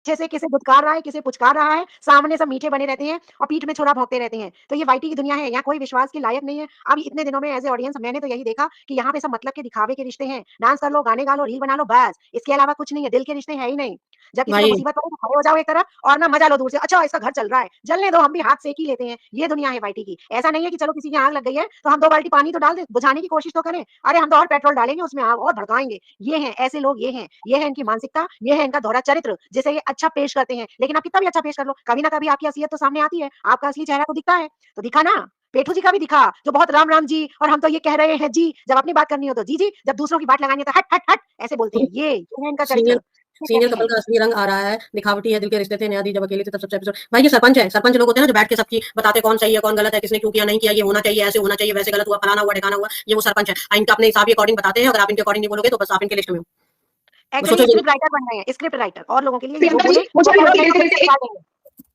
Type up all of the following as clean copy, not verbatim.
पीछे से किसे धुतकार रहा है, किसे पुचकार रहा है, सामने सब मीठे बने रहते हैं और पीठ में छुरा भोंकते रहते हैं। तो ये वाईटी की दुनिया है, यहाँ कोई विश्वास के लायक नहीं है। अब इतने दिनों में एज़ ए ऑडियंस मैंने तो यही देखा कि यहाँ पे सब मतलब के दिखावे के रिश्ते हैं। डांस कर लो, गाने गा लो, रील बना लो बस। इसके अलावा कुछ नहीं है, दिल के रिश्ते हैं ही नहीं। जब किसी को भाई मुसीबत पड़े तो खड़े हो जाओ एक तरफ और ना मजा लो दूर से। अच्छा इसका घर चल रहा है, जलने दो, हम भी हाथ सेक ही लेते हैं। ये दुनिया है वाईटी की। ऐसा नहीं है कि चलो किसी की आग लग गई है तो हम 2 बाल्टी पानी तो डाल दें, बुझाने की कोशिश तो करें। अरे हम तो और पेट्रोल डालेंगे उसमें आग और भड़काएँगे। ये हैं, ऐसे लोग ये है इनकी मानसिकता, ये है इनका दोहरा चरित्र, जिसे ये अच्छा पेश करते हैं। लेकिन आप कितना भी अच्छा पेश कर लो, कभी ना कभी आपकी असलियत तो सामने आती है, आपका असली चेहरा तो दिखता है। तो दिखा ना, पेठू जी का भी दिखा, जो बहुत राम राम जी और हम तो ये कह रहे हैं जी, जब अपनी बात करनी हो तो जी, जब दूसरों की बात लगानी है तो हट, हट, हट ऐसे बोलते हैं। ये है इनका चरित्र, सीनियर ये सीनियर कैसे कपल हैं। का असली रंग आ रहा है, दिखावटी है, दिल के रिश्ते थे, नया दी जब अकेली थी तब सबसे एपिसोड। भाई ये सरपंच है, सरपंच लोग होते हैं ना जो बैठ के सबकी बताते कौन सही है कौन गलत है, किसने क्यों किया नहीं किया, ये होना चाहिए, ऐसे होना चाहिए, वैसे गलत हुआ, फलाना हुआ, ढिकाना हुआ, ये वो सरपंच है। इनका अपने हिसाब के अकॉर्डिंग बताते हैं, अगर आप इनके अकॉर्डिंग नहीं बोलोगे तो बस आप इनके लिस्ट में हो। वो एक्चुअली सोचो ये ये स्क्रिप्ट राइटर बन रहे हैं, स्क्रिप्ट राइटर और लोगों के लिए जो प्रियंका जी, बोले वो कह दिया तो निकाल देंगे।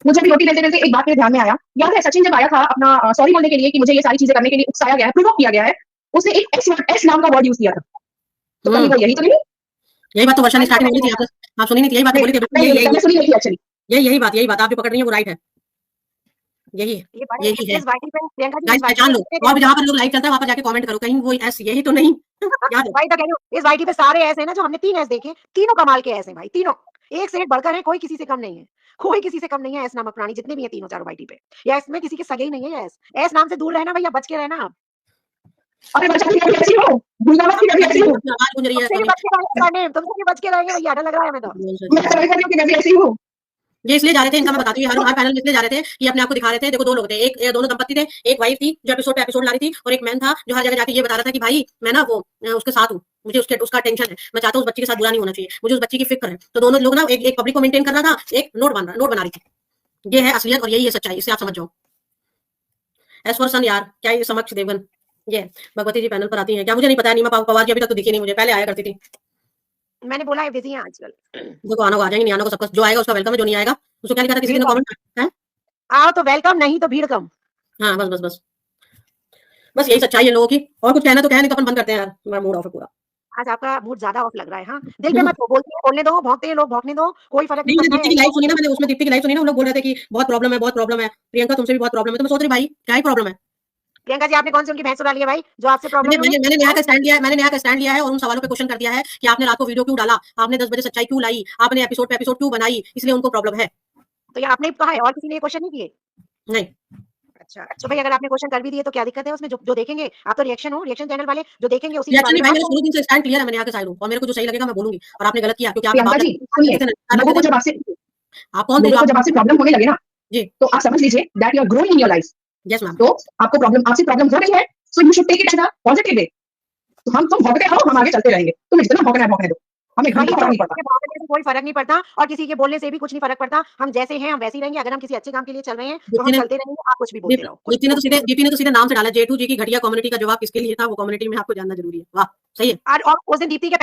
मुझे भी रोटी बेलते बेलते एक बात मेरे ध्यान में आया। याद है सचिन जब आया था अपना सॉरी बोलने के लिए कि मुझे ये सारी चीजें करने के लिए उकसाया गया है, प्रोवोक किया गया है, उसने एक एस नाम का वर्ड यूज किया था। तो कहीं हम्म वो यही तो नहीं? यही बात तो वर्षा ने वही तो स्टार्टिंग में मैंने बोली थी, बोला। आप सुनी नहीं थी, यही बात तो नहीं बोली थी, बिल्कुल नहीं यही नहीं, यही मैंने सुनी नहीं थी एक्चुअली। यही बात आप जो पकड़ रही है वो राइट है, यही ये बड़े यही है। इस वाईटी पे प्रियंका जी, इस गाइस वाईटी पे पहचान लो, कितने और भी गैस जहाँ पर लोग लाइव चलता है वहां पर जाके कमेंट करो, कहीं वो एस यही तो नहीं। याद है। वही तो कह रही हूँ, इस वाईटी पे सारे ऐसे हैं ना, जो हमने 3 ऐस देखे, तीनों कमाल के ऐस हैं भाई, तीनों। एक से एक बढ़कर है, कोई किसी से कम नहीं है। कोई किसी से कम नहीं है ऐस नामक प्राणी, जितने भी हैं तीनों चारों वाईटी पे। या इसमें किसी के सगे ही नहीं है ये ऐस। ऐस नाम से दूर रहना भैया, बच के रहना आप। अरे बच्चा भी कभी ऐसी हो, भूलना मत कि कभी ऐसी हो। अपनी आवाज गूंज रही है तुमसे भी सोनी। बच के रहेंगे सरनेम, तुमसे भी बच के रहेंगे भैया, डर लग रहा है हमें तो। मैं समझ सकती हूँ कि मैं भी ऐसी हूँ। ये इसलिए जा रहे थे, इनका मैं बताती हूँ, हर पैनल में इसलिए जा रहे थे, ये अपने आप को दिखा रहे थे। देखो दो लोग थे, एक दोनों दंपत्ति थे, एक वाइफ थी जो एपिसोड पे एपिसोड ला रही थी, और एक मैन था जो हर जगह जाके ये बता रहा था कि भाई मैं ना वो उसके साथ हूँ, मुझे उसका टेंशन है, मैं चाहता हूँ उस बच्ची के साथ बुरा नहीं होना चाहिए, मुझे उस बच्ची की फिक्र है। तो दोनों लोग ना एक पब्लिक को मेंटेन कर रहा था, एक नोट बना रही थी। ये है असलियत और यही है सच्चाई, इससे आप समझ जाओ। एस फॉर सन यार, क्या ये समक्ष देवगन, ये भगवती जी पैनल पर आती हैं क्या, मुझे नहीं पता। नीमा पवार जी अभी तक तो दिखी नहीं मुझे, पहले आया करती थी। मैंने बोला है बिजी हैं आजकल। देखो आना को आ जाएंगे, नहीं आना को सबका जो आएगा उसका वेलकम है, जो नहीं आएगा उसको क्या लिखा था किसी भीड़ ने कम, कमेंट है। आओ तो वेलकम, नहीं तो भीड़ कम। हाँ बस यही सच्चाई है लोगों की। और कुछ कहना तो कह नहीं तो अपन बंद करते हैं यार, मेरा मूड ऑफ है पूरा। आज आपका मूड ज्यादा ऑफ लग रहा है। हाँ, दिल पे मत हो, बोलने दो, भौंकते हैं लोग भौंकने दो, कोई फर्क नहीं नहीं, मैंने पड़ता दीप्ति है, की ऐसे लाइव लोग। सुनी ना, मैंने उसमें दीप्ति की लाइव सुनी ना, वो लोग बोल रहे थे कि बहुत प्रॉब्लम है, प्रियंका तुमसे भी बहुत प्रॉब्लम है। तो मैं सोच रही भाई क्या ही प्रॉब्लम है। प्रियंका जी, आपने कौन सी उनकी भैंस उड़ा ली है भाई, जो आपसे प्रॉब्लम मैंने है मैंने उन्हें? मैंने न्याय का स्टैंड लिया है, मैंने न्याय का स्टैंड लिया है और उन सवालों पे क्वेश्चन कर दिया है कि आपने रात को वीडियो क्यों डाला, आपने 10 बजे सच्चाई क्यों लाई, आपने एपिसोड पे एपिसोड क्यों बनाई, इसलिए उनको प्रॉब्लम है। तो ये आपने कहा है और किसी ने क्वेश्चन नहीं किए? नहीं, अच्छा, तो भाई अगर आपने क्वेश्चन कर भी दिए तो क्या दिक्कत है उसमें? जो जो देखेंगे, आप तो रिएक्शन चैनल वाले, जो देखेंगे उसी के रिएक्शन बारे नहीं में भाई, बात मेरा शुरू करेंगे। दिन से स्टैंड क्लियर है, मैंने यहाँ के साइड हूँ और मेरे को जो सही लगेगा मैं बोलूंगी। और आपने गलत किया क्योंकि आपने प्रियंका बात जी सुनिए, लोगों को जब आपसे आप कौन थे जो लोगों को आप। जब आपसे प्रॉब्लम होने लगे ना, जी। तो आप समझ लीजिए that you are growing in your life. Yes ma'am. तो आपको प्रॉब्लम, आपसे प्रॉब्लम हो रही है, so you should take it in a positive way. तो तुम भौंकते रहो, हम आगे चलते रहेंगे, तुम जितना भौंकना है भौंकने दो, हमें वही घंटा तो, फर्क नहीं पड़ता। किसी के भौंकने से कोई फर्क नहीं पड़ता और किसी के बोलने से भी कुछ नहीं फर्क पड़ता। हम जैसे हैं हम वैसे ही रहेंगे। अगर हम किसी अच्छे काम के लिए चल रहे हैं तो दीप्ति हम ने चलते रहेंगे, आप कुछ भी बोलते रहो, कुछ भी बोलते रहो। दीप्ति ने तो सीधे नाम से डाला, जेठू जी की घटिया कम्युनिटी का जवाब किसके लिए था, वो कम्युनिटी में आपको जानना जरूरी है। वाह, सही है। और उस दिन दीप्ति जी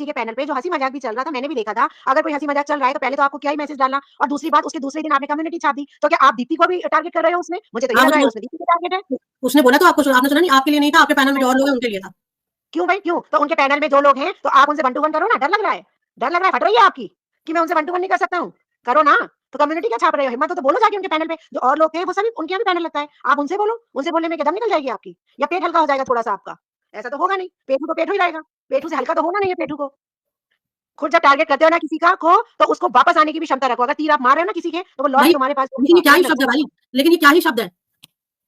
के पैनल पे जो हंसी मजाक भी चल रहा था, मैंने भी देखा था। अगर कोई हंसी मजाक चल रहा है तो पहले तो आपको क्या ही मैसेज डालना, और दूसरी बात उसके दूसरे दिन आपने कम्युनिटी छाप दी। तो क्या आप दीप्ति को भी टारगेट कर रहे हो उसमें? मुझे तो ये हाँ लग रहा है मतलब उसमें दीप्ति को टारगेट है। उसने बोला तो आपको आपने सुना नहीं, आपके लिए नहीं था, आपके पैनल में जो और लोग हैं उनके लिए था। क्यों भाई क्यों? तो उनके पैनल में जो लोग हैं तो आप उनसे 1 टू 1 करो ना। डर लग रहा है? डर लग रहा है, फट रही है आपकी कि मैं उनसे 1 टू 1 नहीं कर सकता हूँ? करो ना। तो कम्युनिटी क्या छाप रहे हो? हिम्मत हो तो बोलो जाके उनके पैनल पे। जो और लोग थे वो सभी उनके यहाँ भी पैनल लगता है, आप उनसे बोलो। उनसे बोलने में क्या दम निकल जाएगी आपकी? या पेट हल्का हो जाएगा थोड़ा सा आपका? ऐसा तो होगा नहीं। पेटू तो पेटू ही रहेगा। पेटू से हल्का तो होना नहीं है पेटू को। खुद जब टारगेट करते हो ना किसी का को, तो उसको वापस आने की भी क्षमता रखो। अगर तीर आप मार रहे हो ना किसी के, तो वो लौट भाई के तुम्हारे पास लेकिन ये क्या तुम्हारी ही शब्द है नजदीक भाई, आएगा। लेकिन ये क्या ही शब्द है।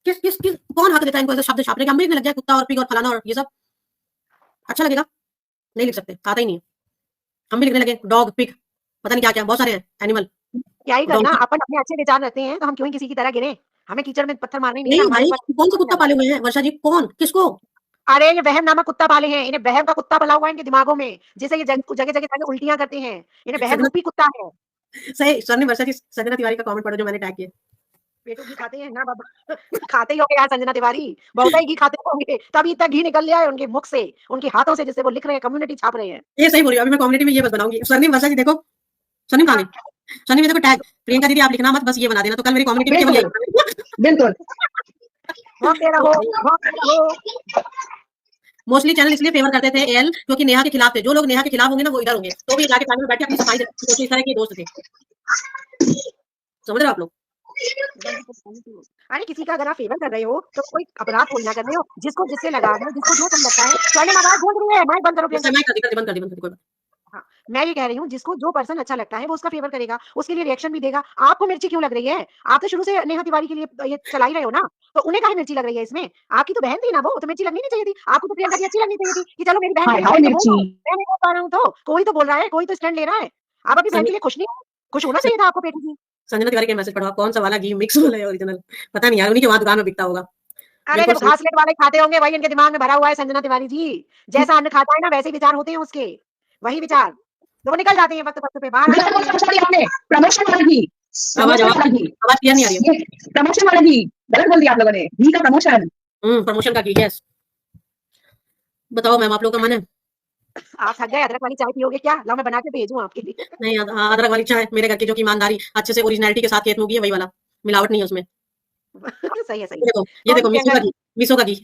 किस कौन हक देता है इनको ऐसे शब्द छापने का, हम भी लिखने लग जाए कुत्ता और पिग और फलाना और ये सब। अच्छा लगेगा? नहीं लिख सकते, आता ही नहीं है। हम भी लिखने लगे डॉग पिग, पता नहीं क्या क्या बहुत सारे हैं एनिमल। क्या ही करना, डोंकी। अपन अपने अच्छे विचार रखते हैं तो हम क्यों ही किसी की तरह गिरे? हमें कीचड़ में पत्थर मारने ही नहीं है ना, नहीं हमारे भाई, ऊपर कौन सा पानी कुत्ता डालना पाले है। हुए हैं वर्षा जी, कौन किसको। अरे ये वहम नामक कुत्ता पाले हैं, इन्हें वहम का कुत्ता पला हुआ है इनके दिमागों में, जिसे ये जगह-जगह जाके उल्टियाँ करते हैं। इन्हें वहम संजना, रूपी कुत्ता है। सही सर ने वर्षा जी संजना तिवारी का कमेंट पढ़ा जो मैंने टैग किया। पेटू घी खाते हैं ना बाबा। खाते ही होंगे यार संजना तिवारी, बहुत ही घी खाते होंगे, तभी इतना घी निकल लिया है उनके मुख से, उनके हाथों से, जिससे वो लिख रहे हैं, कम्युनिटी छाप रहे हैं। ये सही बोल रही हो, अभी मैं कम्युनिटी में ये बस बनाऊंगी सरनेम वर्षा जी। देखो सरनेम कहाँ हाँ, गई, सरनेम में देखो टैग प्रियंका दीदी आप लिखना मत, बस ये बना देना, तो कल मेरी कम्युनिटी में केवल बिल्कुल यही। बिल्कुल। भौंकते रहो, भौंकते रहो। मोस्टली चैनल इसलिए फेवर करते थे एल क्योंकि नेहा के खिलाफ थे। जो लोग नेहा के खिलाफ होंगे ना वो इधर होंगे, तो भी जाके पैनल में बैठ के अपनी सफाई सोचो। इस तरह के दोस्त थे, समझ रहे हो आप लोग? अरे किसी का अगर आप फेवर कर रहे हो तो कोई अपराध थोड़ी ना कर रहे हो। जिसको जिससे लगाव है, जिसको जो सही लगता है। स्वर्णिम आवाज गूंज रही है, माइक बंद करो प्रियंका। मैं कर दी, बंद कर दी, कोई बात। हाँ, मैं ये कह रही हूँ जिसको जो पर्सन अच्छा लगता है वो उसका फेवर करेगा, उसके लिए रिएक्शन भी देगा। आपको मिर्ची क्यों लग रही है? आप तो शुरू से नेहा तिवारी के लिए ये चला ही रहे हो ना, तो उन्हें काहे मिर्ची लग रही है इसमें? आपकी तो बहन थी ना वो, तो मिर्ची लगनी नहीं चाहिए थी। आपको तो प्रियंका की अच्छी लगनी चाहिए थी कि चलो मेरी बहन हाय है, हाय मैं तो बोल मिर्ची। रहा हूँ, मैं नहीं बोल पा रहा हूँ तो कोई तो बोल रहा है, कोई तो स्टैंड ले रहा है। आप अपनी बहन के लिए खुश नहीं हो? खुश होना चाहिए था आपको बेटी जी। संजना तिवारी के मैसेज पढ़ो, कौन सा वाला घी मिक्स वाला है ओरिजिनल? पता नहीं यार, उन्हीं के वहां दुकान में बिकता होगा। अरे बिल्कुल जब सही। घासलेट वाले खाते होंगे वही इनके दिमाग में भरा हुआ है संजना तिवारी जी। जैसा अन्न खाता है ना वैसे ही विचार होते हैं उसके, वही विचार। तो वो निकल जाते हैं वक्त वक्त पे, बाहर आ गलत जाते बोला हैं। सॉरी आपने। प्रमोशन वाला घी, आवाज प्रमोशन वाला घी, आवाज क्लियर नहीं आ रही है। ये प्रमोशन वाला घी गलत बोल दिया आप लोगों ने। घी का प्रमोशन। प्रमोशन का घी, यस। बताओ मैम, आप लोग का मन है? आप थक गए, अदरक वाली चाय पियोगे क्या? लाओ मैं बना के भेजूं आपके लिए। नहीं, अदरक वाली चाय मेरे घर की, जो की ईमानदारी अच्छे से ओरिजिनलिटी के साथ खेत में उगी है, वही वाला, मिलावट नहीं है उसमें। सही है, सही ये है। देखो, ये कोई देखो, नहीं मीसो का प्रियंका जी। घी, मीसो का घी।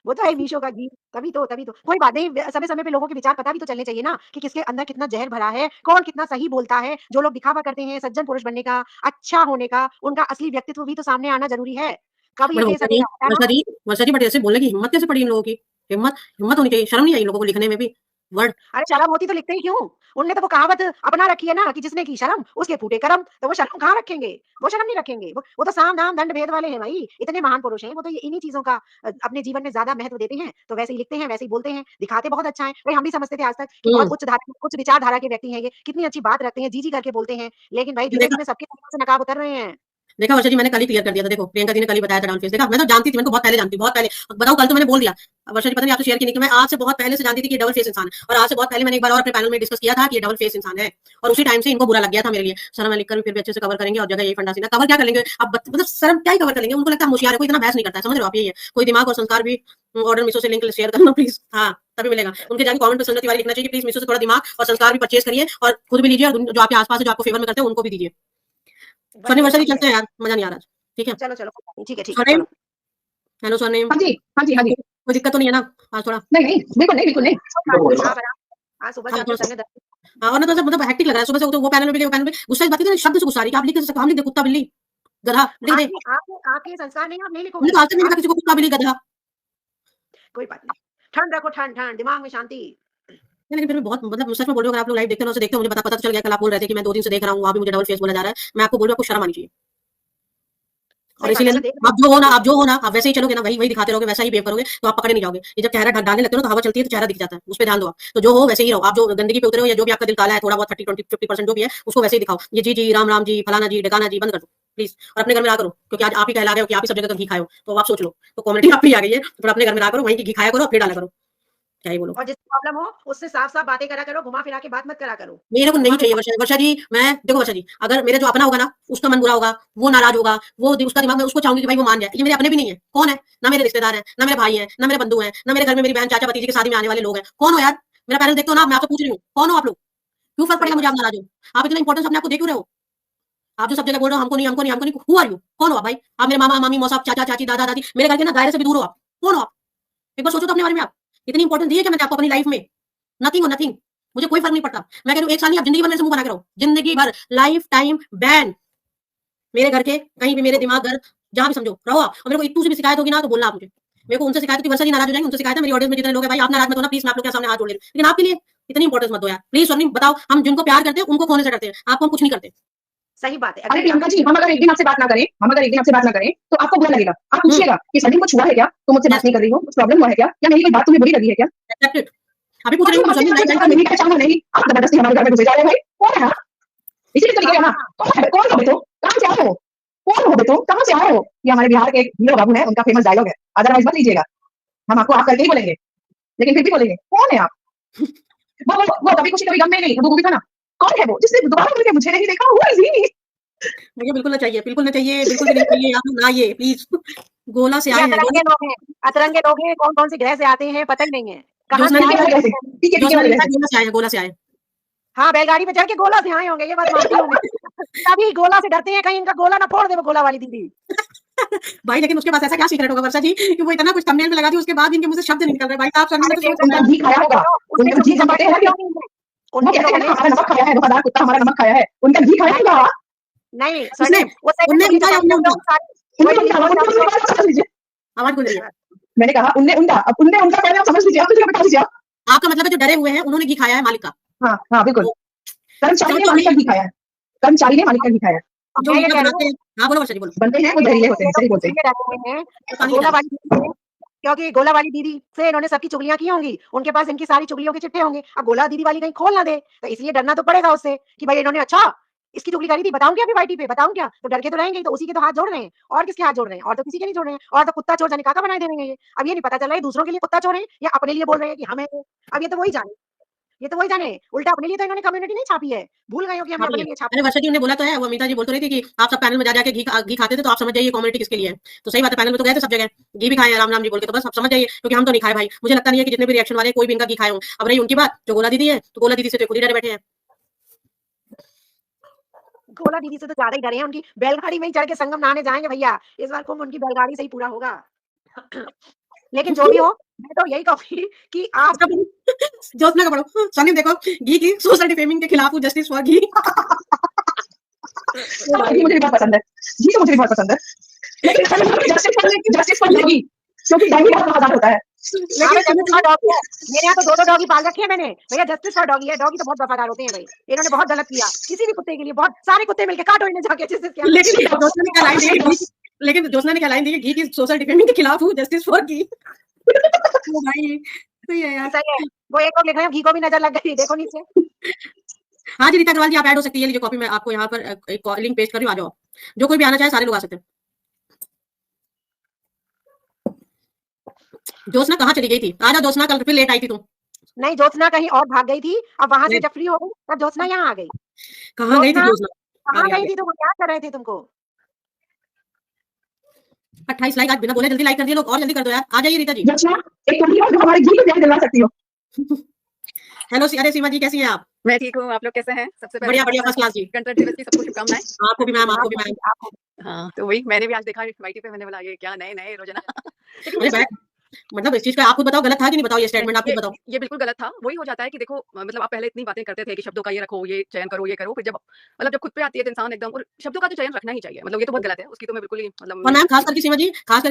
वो तो है मीशो का घी। तभी तो कोई बात नहीं, समय समय पे लोगों के विचार पता भी तो चलने चाहिए ना कि किसके अंदर कितना जहर भरा है, कौन कितना सही बोलता है। जो लोग दिखावा करते हैं सज्जन पुरुष बनने का, अच्छा होने का, उनका असली व्यक्तित्व भी तो सामने आना जरूरी है। कब ये बट फेस हटेगा पता है ना? वर्षा जी, बट ऐसे बोलने की हिम्मत कैसे पड़ी इन लोगों की? हिम्मत हिम्मत होनी चाहिए, शर्म नहीं आई इन लोगों को लिखने में भी वर्ड। अरे शर्म होती तो लिखते ही क्यों? उनने तो वो कहावत अपना रखी है ना कि जिसने की शर्म उसके फूटे कर्म। तो वो शर्म कहाँ रखेंगे? वो शर्म नहीं रखेंगे। वो तो साम दाम दंड भेद वाले हैं भाई, इतने महान पुरुष हैं। वो तो इन्हीं चीजों का अपने जीवन में ज्यादा महत्व देते हैं, तो वैसे ही लिखते हैं, वैसे ही बोलते हैं, दिखाते बहुत अच्छा है भाई। हम भी समझते थे आज तक कि बहुत हम्म उच्च विचारधारा के व्यक्ति हैं, ये कितनी अच्छी बात रखते हैं, जी जी करके बोलते हैं। लेकिन भाई धीरे देखा धीरे सबके मुंह से नकाब उतर रहे हैं। देखा वर्षा जी, मैंने कल ही क्लियर कर दिया था। देखो, प्रियंका जी ने कल ही बताया था डाउन फेस। देखा, मैं तो जानती थी, मैंने तो बहुत पहले जानती थी, बहुत पहले। बताओ, कल तो मैंने बोल दिया। वर्षा जी पता नहीं आप तो शेयर की नहीं कि मैं आज से बहुत पहले से जानती थी कि डबल फेस इंसान है। और आज से बहुत पहले मैंने एक बार और अपने पैनल में डिस्कस किया था कि ये डबल फेस इंसान है। और उसी टाइम से इनको बुरा लग गया था मेरे लिए। शर्म लिखकर भी फिर भी अच्छे से कवर करेंगे, और जगह यही फंडा सीना कवर क्या कर लेंगे अब? मतलब शर्म क्या ही कवर कर लेंगे? उनको लगता है होशियार है, कोई इतना बहस नहीं करता है। समझ रहे हो आप? यही है, कोई दिमाग और संस्कार भी। ऑर्डर मीशो से लिंक शेयर करना प्लीज, हाँ तभी मिलेगा। उनके जाके कमेंट में संजना तिवारी लिखना चाहिए कि प्लीज मीशो से थोड़ा दिमाग और संस्कार भी परचेज करिए, और खुद भी लीजिए, और जो आपके आसपास है, जो आपको फेवर में करते हैं, उनको भी दीजिए। वही सोनी वही वर्षा जी वही है। चलते हैं यार, मजा नहीं आ रहा। ठीक है चलो चलो ठीक है सोनी, चलो। हेलो सोनी, हाँ जी हाँ जी हाँ जी। कोई दिक्कत तो नहीं है ना आज थोड़ा? नहीं नहीं बिल्कुल नहीं बिल्कुल नहीं। हाँ बराबर। आज सुबह से हाँ आपके थोड़ा सर सा, में दर्द। हाँ, और ना थोड़ा सा मतलब हेक्टिक लग रहा है सुबह से। तो वो पैनल में भी, वो पैनल में गुस्सा इस बात की, शब्द से गुस्सा आ रही है कि आप लिख कैसे सकते हो? हम लिख दे कुत्ता बिल्ली गधा, लिख दे। आपके आपके आपके संस्कार नहीं, आप नहीं हमने लिखोगी। तो आज तक नहीं आप लिखा किसी को कुत्ता बिल्ली गधा। कोई बात नहीं। ठंड रखो, ठंड ठंड, दिमाग में शांति। नहीं, लेकिन फिर भी बहुत मतलब सच में बोल रही हूँ, अगर आप लोग लाइव देखते हो ना, उसे देखते हो, मुझे पता तो चल गया। कल आप बोल रहे थे कि मैं 2 दिन से देख रहा हूँ, वहाँ भी मुझे डबल फेस बोला जा रहा है। मैं आपको बोल रही हूँ, आपको शर्म आनी चाहिए। और सही बात इसीलिए है ना, ना, देख आप जो हो ना, आप जो हो ना, आप वैसे ही चलोगे ना, वही वही दिखाते रहोगे, वैसा ही बिहेव करोगे, तो आप पकड़े नहीं जाओगे। ये जब चेहरा ढक डालने लगते हो ना, तो हवा चलती है तो चेहरा दिख जाता है, उस पे ध्यान दो आप। तो जो हो वैसे ही रहो। आप जो गंदगी पे उतरे हो, या जो भी आपका दिल काला है थोड़ा बहुत 30-20-50% जो भी है, उसको वैसे ही दिखाओ। ये जी जी, राम राम जी, फलाना जी, ढकाना जी बंद कर दो प्लीज। और अपने घर में रहा करो, क्योंकि आज आप ही कहला गए हो कि आप ही सब जगह का घी खाए हो। तो आप सोच लो, तो कॉमेडी आप ही आ गई है। तो अपने घर में रहा करो, वहीं की घी खाया करो, फिर डाला करो, क्या ही बोलो। और जिसको प्रॉब्लम हो उससे साफ-साफ बातें करा करो, घुमा-फिरा के बात मत करा करो। मेरे को नहीं चाहिए घुमा-फिरा। वर्षा जी। मैं देखो वर्षा जी, अगर मेरे जो अपना होगा ना, उसका मन बुरा होगा, वो नाराज होगा, उसका दिमाग में उसको चाहूंगी कि भाई वो मान जाए। ये मेरे अपने भी नहीं है। कौन है? ना मेरे रिश्तेदार हैं, ना मेरे भाई हैं, ना मेरे बंधु हैं, ना मेरे घर में मेरी बहन चाचा भतीजी की शादी में आने वाले लोग हैं। कौन हो यार? मेरा पैनल देखते हो ना? मैं आपसे पूछ रही हूँ, कौन हो आप लोग? क्यों फर्क सही पड़ेगा मुझे बात। आप नाराज हो? आप इतना इंपॉर्टेंस अपने आप को दे क्यों रहे हो? आप जो सब जगह बोल रहे हो हमको नहीं, हमको नहीं, हमको नहीं, हु आर यू? कौन हो आप भाई? आप मेरे मामा मामी मौसा चाचा चाची दादा दादी, मेरे घर के ना दायरे से भी दूर हो आप। कौन हो आप? एक बार सोचो तो अपने बारे में आप। इतनी इंपॉर्टेंस दी है क्या मैंने आपको अपनी लाइफ में? नथिंग हो नथिंग। मुझे कोई फर्क नहीं पड़ता। मैं कह रही हूँ 1 साल नहीं, आप जिंदगी भर मेरे से मुंह बना के रहो, जिंदगी भर, लाइफ टाइम बैन। मेरे घर के कहीं भी, मेरे दिमाग घर जहाँ भी समझो रहो आप। और मेरे को इत्तू से भी शिकायत होगी ना, तो बोलना आप मुझे। मेरे को उनसे शिकायत होती, वर्षा जी नाराज हो जाएंगे, उनसे शिकायत है। मेरी ऑडियंस में जितने लोग हैं भाई, आप नाराज मत होना प्लीज। मैं आप लोग के सामने हाथ जोड़ ले रही हूँ, लेकिन आपके लिए इतनी इंपॉर्टेंस मत दो यार प्लीज। सोनी बताओ, हम जिनको प्यार करते हैं उनको खोने से डरते हैं, आपको हम कुछ नहीं करते। सही बात है। अरे प्रियंका जी, हम अगर एक दिन आपसे बात ना करें, हम अगर एक दिन आपसे बात ना करें, तो आपको बुरा लगेगा। आप पूछिएगा कि सलीम कुछ हुआ है क्या? तुम मुझसे बात नहीं कर रही हो, कुछ प्रॉब्लम हुआ है क्या, या मेरी कोई बात तुम्हें बुरी लगी है क्या? एक्सेप्टेड। अभी पूछ और रही जो हूँ बातें सोनी, करते लाइव हैं, मेरी पहचान नहीं, आप जबरदस्ती हमारे घर में घुसे जा रहे हो भाई। कौन है आप? इसीलिए तो लिखेगा ना, कौन हो बे तुम? कहाँ से आए हो? कौन हो बे तुम? कहाँ से आए हो? ये हमारे बिहार के एक हीरो बाबू है, उनका फेमस डायलॉग है। अदरवाइज मत लीजिएगा, हम आपको आप करके ही बोलेंगे, लेकिन फिर भी बोलेंगे कौन है आप? वो कभी खुशी कभी गम में नहीं, वो मूवी था ना, कौन है वो जिसने दोबारा करके मुझे नहीं देखा? Who is he? मुझे बिल्कुल ना चाहिए, बिल्कुल ना चाहिए, बिल्कुल भी नहीं चाहिए। आप लोग ना ये प्लीज। गोला से ये आए हैं, अतरंगे लोग हैं, अतरंगे लोग हैं, कौन-कौन से ग्रह से आते हैं पता ही नहीं है। कहाँ ज्योत्सना से जी आए के हैं? ठीक है ज्योत्सना वाले जी वैसे। गोला से आए हैं, गोला से आए हैं। हाँ, बैलगाड़ी पे चढ़ के गोला से आए होंगे, ये बात मानती हूँ मैं। तभी गोला से डरते हैं, कहीं इनका गोला ना फोड़ दे वो गोला वाली दीदी। भाई लेकिन उसके पास ऐसा क्या सीक्रेट होगा वर्षा जी कि वो इतना कुछ थंबनेल में लगा दी, उसके बाद इनके मुंह से शब्द नहीं निकल रहे। भाई साहब सुनने में तो सोच उनका घी खाया होगा, उनका घी जब कहते हैं ना, वो उनके कहते हैं लोगों ना ने हमारा नमक खाया है, वफादार कुत्ता हमारा नमक खाया है, उनका घी खाया होगा। नहीं उसने स्वर्णिम, वो उनने सेकंड उनका या उनने उनका? उनने उनका, उनका आप समझ लीजिए, आवाज गूंज रही है। मैंने कहा उनने उनका, अब उनने उनका कहना आप समझ लीजिए, आप मुझे बता दीजिए आप। आपका मतलब है जो डरे हुए हैं उन्होंने घी खाया है मालिक का? हाँ, हाँ, बिल्कुल। तो कर्मचारी जो ने जो मालिक का घी खाया है, कर्मचारी ने मालिक का घी खाया है। जो मैं ये मीठा कह रही बनाते हूँ, हैं, हाँ बोलो वर्षा जी बोलो। बनते हैं वो जहरीले होते हैं, सही बोलते हैं। इसलिए डरे हुए हैं पता नहीं गोला क्या वाली दीदी से, क्योंकि गोला वाली दीदी से इन्होंने सबकी चुगलियां की होंगी, उनके पास इनकी सारी चुगलियों के चिट्ठे होंगे। अब गोला दीदी वाली कहीं खोल ना दे, तो इसलिए डरना तो पड़ेगा उससे कि भाई इन्होंने अच्छा इसकी चुगली करी थी, बताऊं क्या अभी वाईटी पे, बताऊं क्या? तो डर के तो रहेंगे, तो उसी के तो हाथ जोड़ रहे हैं। और किसके हाथ जोड़ रहे हैं? और तो किसी के नहीं जोड़ रहे हैं, और तो कुत्ता चोर जाने काका बनाए दे रहे हैं ये। अब ये नहीं पता चल रहा है दूसरों के लिए कुत्ता चोर है या अपने लिए बोल रहे हैं कि हमें। अब ये तो वही जाने, उल्टा अपने लिए तो इन्होंने कम्युनिटी नहीं छापी है, भूल गए हो कि हमने छापी अपने है। लिए छापी अरे वर्षा जी ने बोला तो है, वो अमिता जी बोल तो रही थी कि आप सब पैनल में जा जाके घी खाते थे, तो आप समझ जाइए कम्युनिटी किसके लिए है। तो सही बात है, पैनल में तो गए थे सब जगह, घी भी खाए राम राम जी बोल के, तो बस आप समझ जाइए, क्योंकि हम तो नहीं खाए भाई। मुझे लगता नहीं है कि जितने भी रिएक्शन वाले कोई भी इनका घी खाए हों। अब रही उनकी बात, जो गोला दीदी है, तो गोला दीदी से तो खुद ही डरे बैठे हैं। गोला दीदी से तो ज्यादा ही डरे हैं, उनकी बैलगाड़ी में ही चढ़ के संगम नहाने जाएंगे भैया। इस बार कुंभ उनकी बैलगाड़ी से ही पूरा होगा। लेकिन जो भी हो, मैं तो यही कहूंगी कि आप इसका जोशना का पढ़ो सनी, देखो घी की सोशल डिफेमिंग के खिलाफ हूँ, जस्टिस फॉर घी। हाँ, घी मुझे भी बहुत पसंद है, घी तो मुझे भी बहुत पसंद है, लेकिन जस्टिस फॉर डॉगी, क्योंकि डॉगी बहुत वफादार होता है। हाँ भाई, जस्टिस फॉर डॉगी है। मेरे यहाँ तो 2-2 डॉगी पाल रखे हैं मैंने। भैया जस्टिस फॉर डॉगी है, डॉगी तो बहुत वफादार होते हैं भाई। इन्होंने बहुत गलत किया, किसी भी कुत्ते के लिए बहुत सारे कुत्ते मिलके काटो इन्हें जाके जिससे क्या। लेकिन जोशना ने क्या लाइन दी है घी की, लेकिन जोशना ने क्या लाइन दी है घी की सोशल डिफेमिंग के खिलाफ हूँ, जस्टिस फॉर घी। तो भाई सही है यार। सही है, वो एक और लिख रहे हैं घी को भी नजर लग गई, देखो नीचे। हाँ जी रीता अग्रवाल जी, आप ऐड हो सकती है, लीजिए कॉपी मैं आपको यहाँ पर एक लिंक पेस्ट कर रही हूँ, आ जाओ। जो कोई भी आना चाहे सारे लोग आ सकते हैं। जोशना कहाँ चली गई थी? आ जाओ जोशना, कल फिर लेट आई थी तुम। नहीं, ज्योत्सना कहीं और भाग गई थी, अब वहां से नहीं, जब फ्री हो गई तब ज्योत्सना यहाँ आ गई। कहाँ गई थी ज्योत्सना जोशना? आ कहाँ गई आ गई गई। थी, तुम क्या कर रहे थे तुमको? 28 लाइक आज बिना बोले जल्दी लाइक कर दिए लोग, और जल्दी कर दो यार, आ जाइए रीता जी। जस्टिस एक कुड़ी हो जो हमारे घी को ध्यान दिलवा सकती हो। हेलो अरे सीमा जी, कैसी हैं आप? मैं ठीक हूँ, आप लोग कैसे हैं? सबसे पहले बढ़िया बढ़िया, फर्स्ट क्लास जी। गणतंत्र दिवस की सबको शुभकामनाएं। आपको भी मैम, आपको भी मैम। हाँ, तो वही मैंने भी आज देखा वाईटी पे, मैंने बोला ये क्या नए रोजाना। लेकिन अरे मतलब इस चीज का आप खुद बताओ, गलत था कि नहीं? बताओ ये स्टेटमेंट आप खुद बताओ। ये बिल्कुल गलत था। वही हो जाता है कि देखो मतलब आप पहले इतनी बातें करते थे कि शब्दों का ये रखो, ये चयन करो, ये करो, फिर जब मतलब जब खुद पे आती है तो इंसान एकदम, और शब्दों का तो चयन रखना ही चाहिए, मतलब ये तो बहुत गलत है, उसकी तो मैं बिल्कुल ही मतलब। और मैम खास करके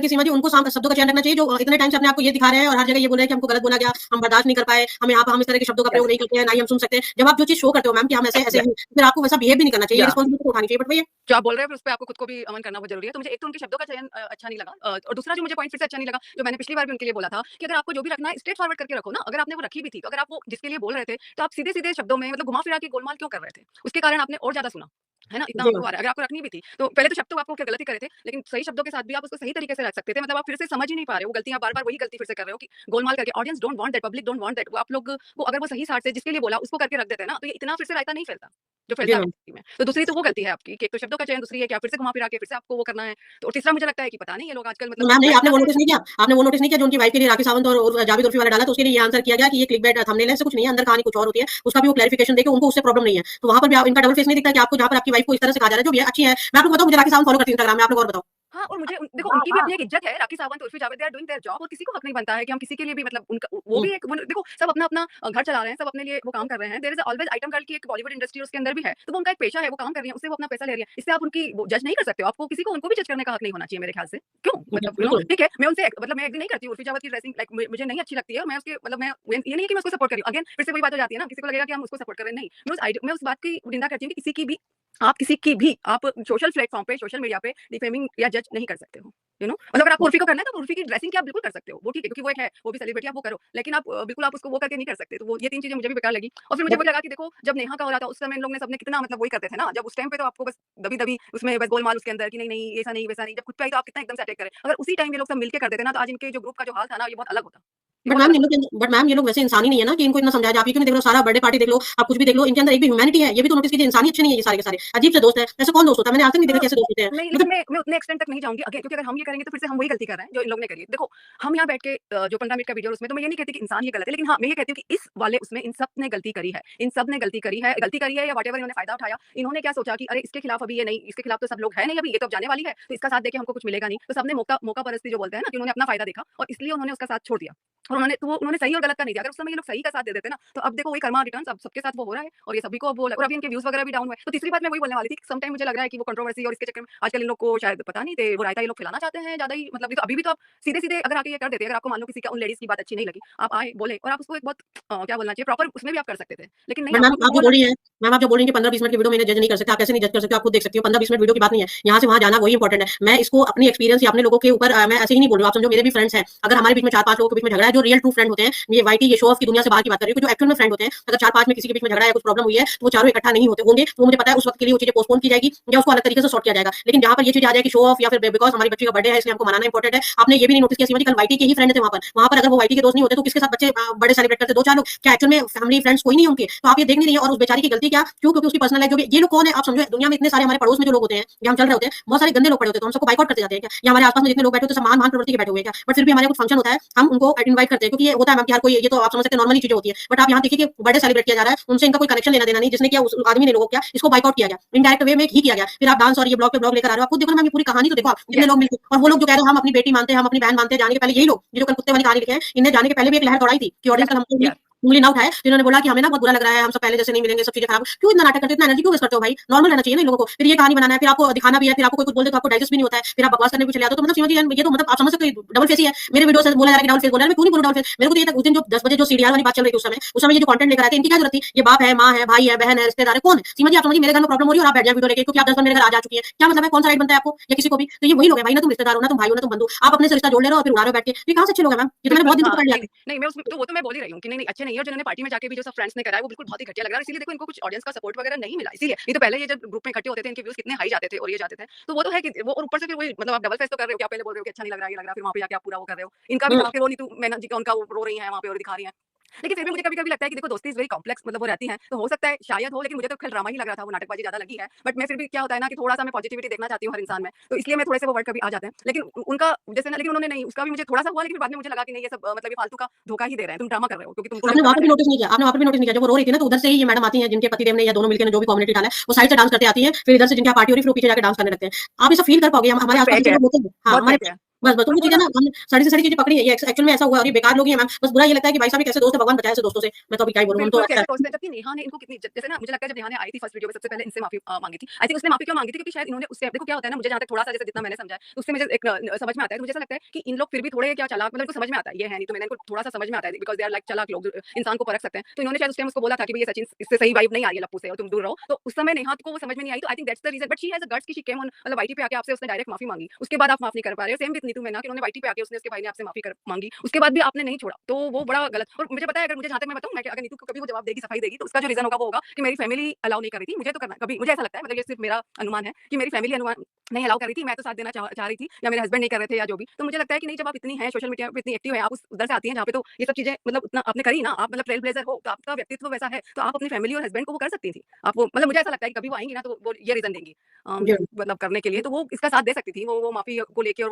सीमा जी उनको शब्दों का चयन रखना चाहिए जो इतने टाइम से अपने आपको ये दिखा रहे हैं और हर जगह ये बोल रहे हैं कि हमको गलत बोला गया, हम बर्दाश्त नहीं कर पाए, हम इस तरह के शब्दों का प्रयोग नहीं करते हैं, ना ही हम सुन सकते हैं। जब आप जो चीज शो करते हो मैम कि हम ऐसे ऐसे हैं, फिर आपको वैसा बिहेव भी नहीं करना चाहिए, रिस्पॉन्सिबिलिटी तो उठानी चाहिए। बट भैया जो आप बोल रहे हैं, फिर उस पे आपको खुद को भी अमन करना बहुत जरूरी है। तो मुझे एक तो उनके शब्दों का चयन अच्छा नहीं लगा, और दूसरा जो मुझे पॉइंट फिर से अच्छा नहीं लगा, जो मैंने पिछली बार भी उनके लिए बोला था कि अगर आपको जो भी रखना है स्ट्रेट फॉरवर्ड करके रखो ना। अगर आपने वो रखी भी थी, तो अगर आप वो जिसके लिए बोल रहे थे, तो आप सीधे सीधे शब्दों में मतलब घुमा फिरा के गोलमाल क्यों कर रहे थे? उसके कारण आपने और ज्यादा सुना, है ना? इतना जी आपको आ रहा है। अगर आपको रखनी भी थी तो पहले तो शब्द तो आपको क्या गलती करे थे, लेकिन सही शब्दों के साथ भी आप उसको सही तरीके से रख सकते थे। मतलब आप फिर से समझ ही नहीं पा रहे हो, गलती आप बार-बार वही गलती फिर से कर रहे हो कि गोलमाल करके। Audience don't want that, public don't want that. वो आप लोग को अगर वो सही साट से जिसके लिए बोला उसको करके रख देते हैं ना, तो ये इतना फिर से रायता नहीं फैलता जो जी फैलता है मैम। राजनीति में। तो दूसरी तो वो गलती है आपकी कि एक तो शब्दों का चयन, दूसरी है कि आप फिर से घुमा फिरा के फिर से आपको वो करना है। तो तीसरा मुझे लगता है कि पता नहीं ये लोग आजकल तो मतलब मैम नहीं, आपने वो राजनीति नोटिस नहीं किया? आपने वो नोटिस नहीं किया जो उनकी वाइफ के लिए राखी सावंत और जावेद उर्फी वाला डाला, तो उसके लिए ये आंसर किया गया कि ये क्लिकबेट थंबनेल है, ऐसा कुछ नहीं है, अंदर कहानी कुछ और होती है। उसका भी वो क्लैरिफिकेशन देके उनको उससे प्रॉब्लम नहीं है। तो वहां पर भी इनका डबल फेस नहीं दिखता कि आपको जहां पर आपकी वाइफ को इस तरह से कहा जा रहा है, जो भी है अच्छी है। मैं आपको बताऊं, मुझे राखी सावंत फॉलो करती है इंस्टाग्राम में, आप लोग और बताओ। हाँ, और मुझे देखो वाह उनकी भी वाह, अपनी एक इज्जत है, Rakhi Sawant, Urfi Javed, they are doing their job, और किसी को हक नहीं बनता है कि हम किसी के लिए भी मतलब उनका वो हम्म, भी एक देखो सब अपना-अपना घर चला रहे हैं, सब अपने लिए वो काम कर रहे हैं। There is always item girl की एक बॉलीवुड इंडस्ट्री उसके अंदर भी है, तो वो उनका एक पेशा है, वो काम कर रही है, उससे वो अपना पैसा ले रही है। इससे आप उनकी वो जज नहीं कर सकते हो, आपको किसी को उनको भी जज करने का हक नहीं होना चाहिए मेरे ख्याल से। क्यों? मतलब बिल्कुल। ठीक है, मैं उनसे मतलब मैं एग्री नहीं करती हूँ उर्फी जावेद की ड्रेसिंग, लाइक मुझे नहीं अच्छी लगती है, और मैं उसके मतलब मैं ये नहीं है कि मैं उसको सपोर्ट कर रही हूँ। अगेन फिर से वही बात हो जाती है ना, किसी को लगेगा कि हम उसको सपोर्ट कर रहे हैं, नहीं। मैं उस बात की निंदा करती हूँ कि किसी की भी आप सोशल प्लेटफॉर्म पे, सोशल मीडिया पे डिफेमिंग या जज नहीं कर सकते हो। मतलब अगर आप उर्फी को करना है तो उर्फी की ड्रेसिंग की आप बिल्कुल कर सकते हो, वो ठीक है क्योंकि वो एक है, वो भी सेलिब्रिटी, आप वो करो। लेकिन आप बिल्कुल आप उसको वो करके नहीं कर सकते। तो वो ये 3 चीजें मुझे भी बेकार लगी। और फिर मुझे वही लगा कि देखो जब नेहा का हो रहा था उस समय इन लोग ने सबने कितना मतलब वही करते थे ना, जब उस टाइम पे तो आपको बस दबी-दबी उसमें बस गोलमाल उसके अंदर कि नहीं ऐसा नहीं वैसा नहीं। जब खुद पे आई तो आप कितना एकदम से अटैक करें। अगर उसी टाइम ये लोग सब मिलके कर देते ना, तो आज इनके जो ग्रुप का जो हाल था ना, ये बहुत अलग होता। ये बट बहुत मैम ज्यादा बट मैम ये लोग वैसे इंसान ही नहीं है ना कि इनको इतना समझाया जाए। आप ये क्यों नहीं देख लो, सारा बर्थडे पार्टी देख लो, आप कुछ भी देख लो, इनके अंदर एक भी ह्यूमैनिटी है, ये भी तो नोटिस कीजिए। इंसानियत अच्छे नहीं है ये सारे के सारे, अजीब से दोस्त है। ऐसे कौन दोस्त होता है? मैंने आज तक नहीं देखा हाँ, कैसे दोस्त होते हैं। नहीं, मतलब लेकिन मैं उतने एक्सटेंट तक नहीं जाऊँगी अगेन, क्योंकि अगर हम ये करेंगे तो फिर से हम वही गलती कर रहे हैं जो इन लोगों ने करी है। देखो, हम यहाँ बैठ के जो 15 मिनट का वीडियो है उसमें तो मैं ये नहीं कहती कि इंसान ये गलत है, लेकिन हाँ, मैं ये कहती हूँ कि इस वाले उसमें इन सब ने गलती करी है। इन सब ने गलती करी है या व्हाटएवर इन्होंने फ़ायदा उठाया। इन्होंने क्या सोचा कि अरे इसके खिलाफ अभी ये नहीं, इसके खिलाफ तो सब लोग हैं नहीं अभी, ये तो अब जाने वाली है, तो इसका साथ देके हमको कुछ मिलेगा नहीं। तो सबने मौका परस्ती जो बोलते हैं ना, कि उन्होंने अपना फ़ायदा देखा और इसलिए उन्होंने उसका साथ छोड़ दिया। और उन्होंने सही और गलत का नहीं दिया। अगर उस समय ये लोग सही का साथ दे देते ना, तो अब देखो वही कर्मा रिटर्न्स अब सबके साथ वो हो रहा है और ये सभी को अब वो और अभी इनके व्यूज़ वगैरह भी डाउन हुए। तो तीसरी बात मैं वही बोलने वाली थी कि सम टाइम मुझे लग रहा है कि वो कंट्रोवर्सी और इसके चक्कर में आजकल इन लोग को शायद पता नहीं थे, वो रायता ये लोग फैलाना चाहते हैं ज़्यादा ही, मतलब ये तो अभी भी तो आप सीधे-सीधे अगर आके ये कर देते, अगर आपको मान लो किसी का उन लेडीज़ की बात अच्छी नहीं लगी, आप आए, बोले और आप उसको एक बहुत क्या बोलना चाहिए प्रॉपर उसमें भी आप कर सकते थे। लेकिन नहीं बट मैम आपको कुछ आप जो बोलना बोल रही हैं, मैम आप जो बोल रही हैं कि 15-20 मिनट की वीडियो में इन्हें जज नहीं कर सकते, आप कैसे नहीं जज कर सकते? आप खुद देख सकती हो, 15-20 मिनट वीडियो की बात नहीं है। यहाँ से वहाँ जाना वही इंपॉर्टेंट है। मैं इसको अपनी एक्सपीरियंस या अपने लोगों के ऊपर मैं ऐसे ही नहीं बोल रही हूँ। आप समझो मेरे भी फ्रेंड्स हैं। अगर हमारे बीच में 4-5 लोगों के बीच में झगड़ा है, जो रियल ट्रू फ्रेंड होते हैं, ये वाईटी ये शो ऑफ की दुनिया से बाहर की बात कर रही हूँ, कि जो एक्चुअल में फ्रेंड होते हैं, अगर 4-5 में किसी के बीच में झगड़ा है, कुछ प्रॉब्लम हुई है, तो वो चारों इकट्ठा नहीं होते होंगे, तो मुझे पता है उस वक्त के लिए वो चीजें पोस्टपोन की जाएगी या उसको अलग तरीके से सॉर्ट किया जाएगा। लेकिन जहाँ पर ये चीज आ जाए कि शो ऑफ या फिर बिकॉज हमारी बच्ची का बर्थडे है इसलिए हमको मनाना इंपॉर्टेंट है, आपने ये भी नहीं नोटिस किया सीमा जी, कल वाईटी के ही फ्रेंड थे वहाँ पर अगर वो वाईटी के दोस्त नहीं होते तो किसके साथ बच्चे बर्थडे सेलिब्रेट करते? 2-4 लोग। क्या एक्चुअल में फैमिली फ्रेंड्स कोई नहीं है उनके? तो आप ये देख नहीं रही है। और उस बेचारी की गलती क्या? क्यों? क्योंकि उसकी पर्सनल लाइफ जो भी ये लोग कौन है आप समझो। दुनिया में इतने सारे हमारे पड़ोस में जो लोग होते हैं या हम चल रहे होते हैं, बहुत सारे गंदे लोग पड़े होते हैं, तो हम सबको बाइकआउट करते जाते हैं क्या? या हमारे आसपास में जितने लोग बैठे होते हैं सब महान प्रवृत्ति के बैठे हुए हैं क्या? बट फिर भी हमारे कुछ फंक्शन होता है हम उनको इनवाइट करते हैं, क्योंकि ये होता है मैम कि हर कोई, ये तो आप समझ सकते हैं नॉर्मली चीजें होती है। बट आप यहाँ देखिए कि बर्थडे सेलिब्रेट किया जा रहा है, उनसे इनका कोई कनेक्शन लेना देना नहीं। जिसने किया उस आदमी ने लोगों क्या इसको बाइकआउट किया गया, इनडायरेक्ट वे में ही किया गया। फिर आप डांस और ये ब्लॉग पे ब्लॉग लेकर आ रहे हो। आप खुद देखो ना मैम, ये पूरी कहानी तो देखो आप, जितने यस, लोग मिलकर और वो लोग जो कह रहे हैं हम अपनी बेटी मानते हैं, हम अपनी बहन मानते हैं, जाने के पहले यही लोग ये जो कल कुत्ते वाली कहानी लिखे हैं, इन्हें जाने के पहले भी एक लहर दौड़ाई थी कि ऑडियंस यस, कल हमको यस। उंगली ना उठाए। तो इन्होंने बोला कि हमें ना बहुत बुरा लग रहा है, हम सब पहले जैसे नहीं मिलेंगे, सब चीजें खराब। क्यों इतना नाटक करते हो? इतना एनर्जी क्यों वेस्ट करते हो भाई? नॉर्मल रहना चाहिए ना इन लोगों को। फिर ये कहानी बनाना है, फिर आपको दिखाना भी है, फिर आपको कोई कुछ बोल दे तो आपको डाइजेस्ट भी नहीं होता है, फिर आप बकवास करने भी चले जाते हो। तो मतलब सीमा जी ये तो मतलब आप समझ सकते हो डबल फेस ही है। मेरे वीडियो से बोला जा रहा है कि डबल फेस बोल रहा है, मैं क्यों नहीं बोलूं डबल फेस? मेरे को तो ये तक उस दिन जो 10 बजे जो सीरियल वाली बात चल रही थी उस समय ये जो कंटेंट लेकर आए थे, इनकी क्या जरूरत थी? ये बाप है, माँ है, भाई है, बहन है, रिश्तेदार है, कौन है? सीमा जी आप समझिए मेरे घर में प्रॉब्लम हो रही है और आप बैठ जाए वीडियो लेके, क्योंकि आप 10 बार मेरे घर आ जा चुकी है। क्या मतलब है? कौन सा राइट बनता है आपको या किसी को भी? तो ये वही लोग है भाई, ना तुम रिश्तेदार हो, ना तुम भाई हो, ना तुम बंधु, आप अपने से रिश्ता जोड़ ले रहे हो और फिर उड़ा रहे हो बैठ के। ये कहाँ से अच्छे लोग हैं मैम? ये तो मैंने बिल्कुल, बहुत दिन से हाँ, पकड़ लिया नहीं, था। नहीं, मैं उसमें तो वो तो मैं बोल ही रही हूँ कि नहीं, नहीं, अच्छे नहीं है और जिन्होंने पार्टी में जाके भी जो सब फ्रेंड्स ने करा है, वो बिल्कुल बहुत ही घटिया लग रहा है। इसीलिए देखो इनको कुछ ऑडियंस का सपोर्ट वगैरह नहीं मिला, इसीलिए। नहीं तो पहले ये जब ग्रुप में इकट्ठे होते थे, इनके व्यूज़ कितने हाई जाते थे और ये जाते थे। तो वो तो है कि वो और ऊपर से फिर वही मतलब आप डबल फेस तो कर रहे हो कि आप पहले बोल रहे हो कि अच्छा नहीं लग रहा, ये लग रहा, फिर वहाँ पे जाके आप पूरा वो कर रहे हो। इनका भी हम्म। था, फिर वो नीतू मैनन जी का उनका वो रो रही हैं वहाँ पे और दिखा रही हैं। लेकिन फिर भी मुझे कभी-कभी लगता है कि देखो दोस्ती इज़ वेरी कॉम्प्लेक्स, मतलब वो रहती हैं, तो हो सकता है शायद हो, लेकिन मुझे तो खैर ड्रामा ही लग रहा था, वो नाटकबाज़ी ज़्यादा लगी है। बट मैं फिर भी क्या होता है ना कि थोड़ा-सा मैं पॉजिटिविटी देखना चाहती हूँ हर इंसान में, तो इसलिए मैं थोड़े से वो वर्ड कभी आ जाते हैं। लेकिन उनका जैसे ना, लेकिन उन्होंने नहीं, उसका भी मुझे थोड़ा-सा हुआ, लेकिन फिर बाद में मुझे लगा कि नहीं ये सब मतलब ये फालतू का धोखा ही दे रहे हैं, तुम ड्रामा कर रहे हो क्योंकि तुमको आपने जब वहाँ करना पे भी है। नोटिस नहीं किया, आपने वहाँ पे भी नोटिस नहीं किया, जब वो रो रही थी ना तो उधर से ही ये मैडम आती हैं जिनके पतिदेव ने या दोनों मिलकर ने जो भी कम्युनिटी डाला है, वो साइड से डांस करते आती हैं, फिर इधर से जिनकी पार्टी हो रही है फिर वो पीछे जाके डांस करने लगते हैं। आप ये सब फील कर पाओगे? हमारे बहुत आस-पास फेक जितने है, लोग होते हैं, हाँ, बहुत हमारे फेक है। बस तो और वो वो चीज़ें ना ना हमने सारी से सारी चीज़ें पकड़ी है, ये एक्चुअल में ऐसा हुआ है और ये बेकार लोग ही हैं मैम। बस बुरा ये लगता है कि भाई साहब ये कैसे दोस्त है, भगवान बचाए ऐसे दोस्तों से। मैं तो अभी क्या ही बोलूँ, हम तो बिल्कुल, अच्छा कैसे है। दोस्त हैं, जबकि नेहा ने इनको कितनी इज़्ज़त, जैसे ना मुझे लगता है जब नेहा ने आई थी फर्स्ट वीडियो में सबसे पहले इनसे माफ़ी माँगी थी। आई थिंक उसने माफ़ी क्यों माँगी थी क्योंकि शायद इन्होंने उससे देखो क्या होता है ना, मुझे जहाँ तक थोड़ा-सा जैसे जितना मैंने समझा है, तो उससे मुझे एक समझ में आता है, तो मुझे ऐसा लगता है कि इन लोग फिर भी थोड़े क्या चालाक, मतलब इनको समझ में आता है, ये है नहीं, तो मैंने इनको थोड़ा-सा समझ में आता है बिकॉज़ दे आर लाइक चालाक लोग, इंसान को परख सकते हैं। तो इन्होंने शायद उस टाइम उसको बोला था कि भई ये सचिन इससे सही वाइब नहीं आ रही है लप्पू से और तुम दूर रहो। तो उस समय नेहा को वो समझ में नहीं आई, तो I think that's the reason, but she has a guts कि शी केम ऑन मतलब वाईटी पे आके आपसे उसने डायरेक्ट माफ़ी माँगी। उसके बाद आप माफ़ नहीं कर पा रहे हो। सेम विद नीतू मीना कि उन्होंने वाईटी पे आके उसने उसके भाई ने आपसे माफ़ी कर माँगी। उसके बाद भी आपने नहीं छोड़ा, तो वो बड़ा गलत। और मुझे पता है, अगर मुझे जहाँ तक मैं बताऊँ, मैं अगर नीतू को कभी वो जवाब देगी, सफाई देगी, तो उसका जो रीज़न होगा वो होगा कि मेरी फैमिली अलाउ नहीं कर रही थी, मुझे तो करना कभी, मुझे ऐसा लगता है, मतलब ये सिर्फ मेरा अनुमान है कि मेरी फैमिली अनुमान नहीं अलाउ कर रही थी, मैं तो साथ देना चाह रही थी, या मेरे हस्बैंड नहीं कर रहे थे या जो भी। तो मुझे लगता है कि नहीं, जब आप इतनी हैं सोशल मीडिया पे इतनी एक्टिव हैं, आप उस उधर से आती हैं जहाँ पे तो ये सब चीज़ें मतलब उतना आपने करी ना, आप मतलब ट्रेल ब्लेज़र हो, तो आपका व्यक्तित्व वैसा है, तो आप अपनी फैमिली और हस्बैंड को वो कर सकती थी। आप वो मतलब मुझे ऐसा लगता है कि कभी वो आएँगी ना तो वो ये रीज़न देंगी जी। मतलब करने के लिए, तो वो इसका साथ दे सकती थी, वो माफ़ी को लेके और